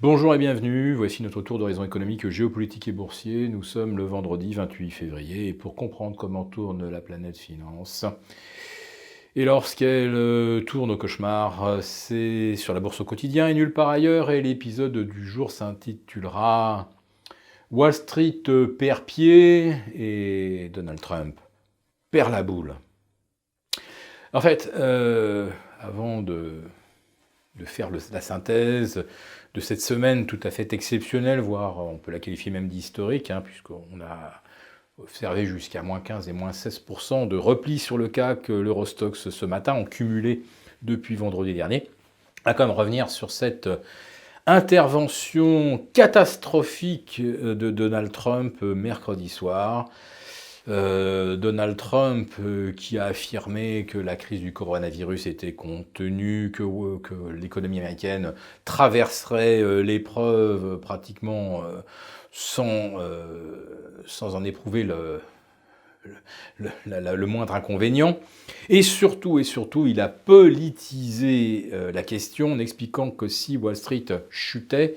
Bonjour et bienvenue, voici notre tour d'horizon économique, géopolitique et boursier. Nous sommes le vendredi 28 février et pour comprendre comment tourne la planète finance, et lorsqu'elle tourne au cauchemar, c'est sur la bourse au quotidien et nulle part ailleurs, et l'épisode du jour s'intitulera Wall Street perd pied et Donald Trump perd la boule. En fait, avant de faire la synthèse de cette semaine tout à fait exceptionnelle, voire on peut la qualifier même d'historique, puisqu'on a observé jusqu'à moins 15 et moins 16% de repli sur le CAC, l'Eurostoxx ce matin, en cumulé depuis vendredi dernier. On va quand même revenir sur cette intervention catastrophique de Donald Trump mercredi soir. Donald Trump qui a affirmé que la crise du coronavirus était contenue, que l'économie américaine traverserait l'épreuve pratiquement sans en éprouver le moindre inconvénient. Et surtout, il a politisé la question en expliquant que si Wall Street chutait,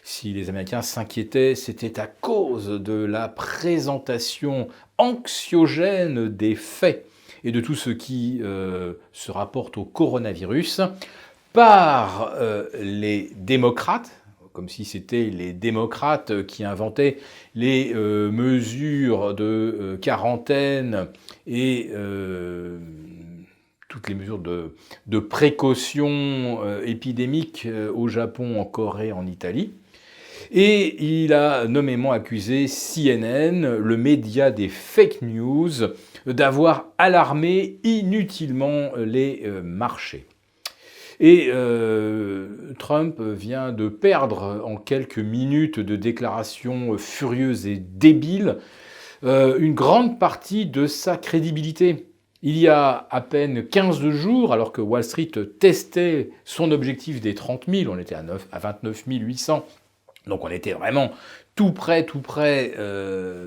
si les Américains s'inquiétaient, c'était à cause de la présentation anxiogène des faits et de tout ce qui se rapporte au coronavirus par les démocrates, comme si c'était les démocrates qui inventaient les mesures de quarantaine et toutes les mesures de précaution épidémique au Japon, en Corée, en Italie. Et il a nommément accusé CNN, le média des fake news, d'avoir alarmé inutilement les marchés. Et Trump vient de perdre en quelques minutes de déclarations furieuses et débiles une grande partie de sa crédibilité. Il y a à peine 15 jours, alors que Wall Street testait son objectif des 30 000, on était à 29 800, donc on était vraiment tout près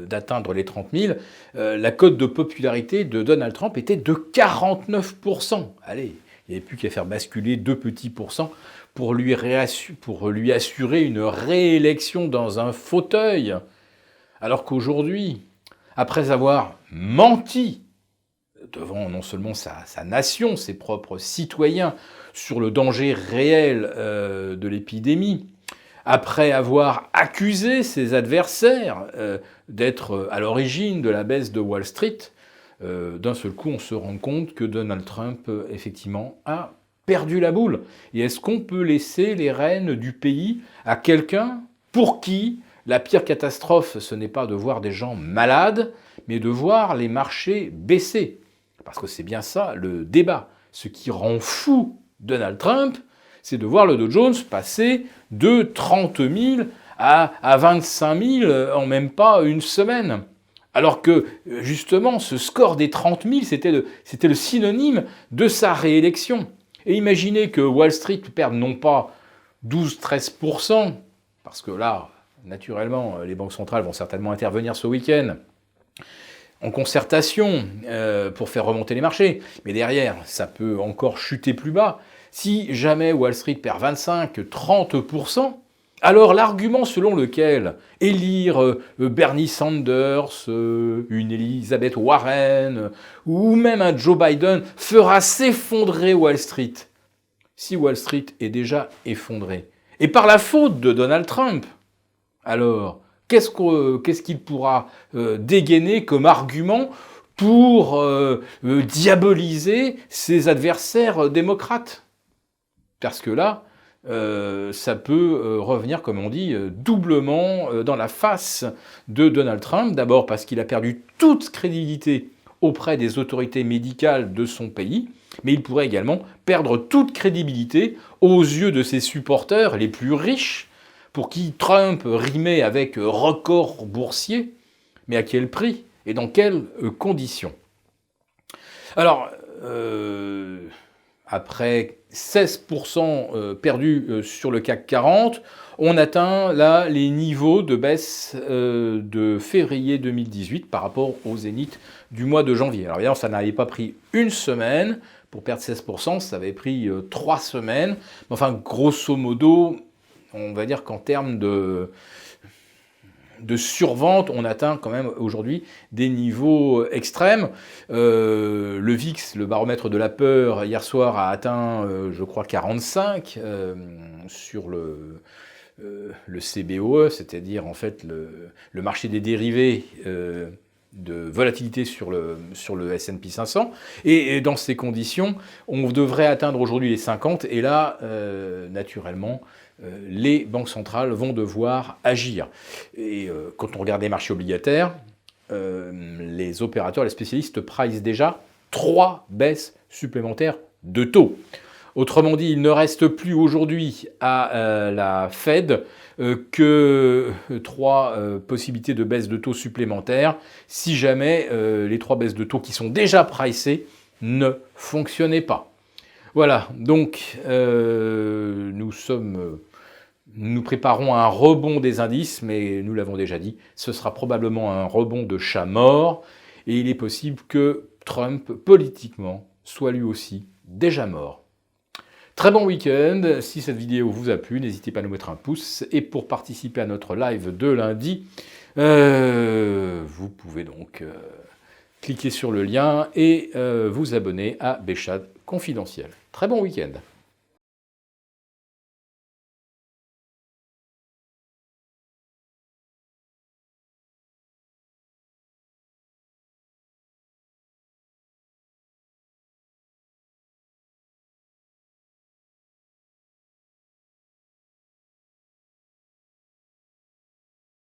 d'atteindre les 30 000, la cote de popularité de Donald Trump était de 49%. Allez, il n'y avait plus qu'à faire basculer 2 petits pourcents pour lui assurer une réélection dans un fauteuil. Alors qu'aujourd'hui, après avoir menti devant non seulement sa nation, ses propres citoyens, sur le danger réel de l'épidémie, après avoir accusé ses adversaires d'être à l'origine de la baisse de Wall Street, d'un seul coup, on se rend compte que Donald Trump, effectivement, a perdu la boule. Et est-ce qu'on peut laisser les rênes du pays à quelqu'un pour qui la pire catastrophe, ce n'est pas de voir des gens malades, mais de voir les marchés baisser? Parce que c'est bien ça le débat. Ce qui rend fou Donald Trump, c'est de voir le Dow Jones passer de 30 000 à 25 000 en même pas une semaine. Alors que, justement, ce score des 30 000, c'était le synonyme de sa réélection. Et imaginez que Wall Street perde non pas 12-13%, parce que là, naturellement, les banques centrales vont certainement intervenir ce week-end, en concertation pour faire remonter les marchés. Mais derrière, ça peut encore chuter plus bas. Si jamais Wall Street perd 25-30%, alors l'argument selon lequel élire Bernie Sanders, une Elizabeth Warren ou même un Joe Biden fera s'effondrer Wall Street, si Wall Street est déjà effondrée, et par la faute de Donald Trump, alors qu'est-ce qu'il pourra dégainer comme argument pour diaboliser ses adversaires démocrates? Parce que là, ça peut revenir, comme on dit, doublement dans la face de Donald Trump. D'abord parce qu'il a perdu toute crédibilité auprès des autorités médicales de son pays, mais il pourrait également perdre toute crédibilité aux yeux de ses supporters les plus riches, pour qui Trump rimait avec record boursier, mais à quel prix et dans quelles conditions? Alors, après 16% perdus sur le CAC 40, on atteint là les niveaux de baisse de février 2018 par rapport au zénith du mois de janvier. Alors évidemment, ça n'avait pas pris une semaine pour perdre 16%, ça avait pris 3 semaines. Mais enfin, grosso modo, on va dire qu'en termes de survente, on atteint quand même aujourd'hui des niveaux extrêmes. Le VIX, le baromètre de la peur, hier soir a atteint, je crois, 45 sur le CBOE, c'est-à-dire en fait le marché des dérivés de volatilité sur le S&P 500. Et dans ces conditions, on devrait atteindre aujourd'hui les 50. Et là, naturellement, les banques centrales vont devoir agir. Et quand on regarde les marchés obligataires, les opérateurs, les spécialistes price déjà 3 baisses supplémentaires de taux. Autrement dit, il ne reste plus aujourd'hui à la Fed que 3 possibilités de baisse de taux supplémentaires si jamais les 3 baisses de taux qui sont déjà pricées ne fonctionnaient pas. Voilà, donc nous préparons un rebond des indices, mais nous l'avons déjà dit, ce sera probablement un rebond de chat mort, et il est possible que Trump, politiquement, soit lui aussi déjà mort. Très bon week-end, si cette vidéo vous a plu, n'hésitez pas à nous mettre un pouce, et pour participer à notre live de lundi, vous pouvez donc cliquer sur le lien et vous abonner à Béchade Confidentiel. Très bon week-end.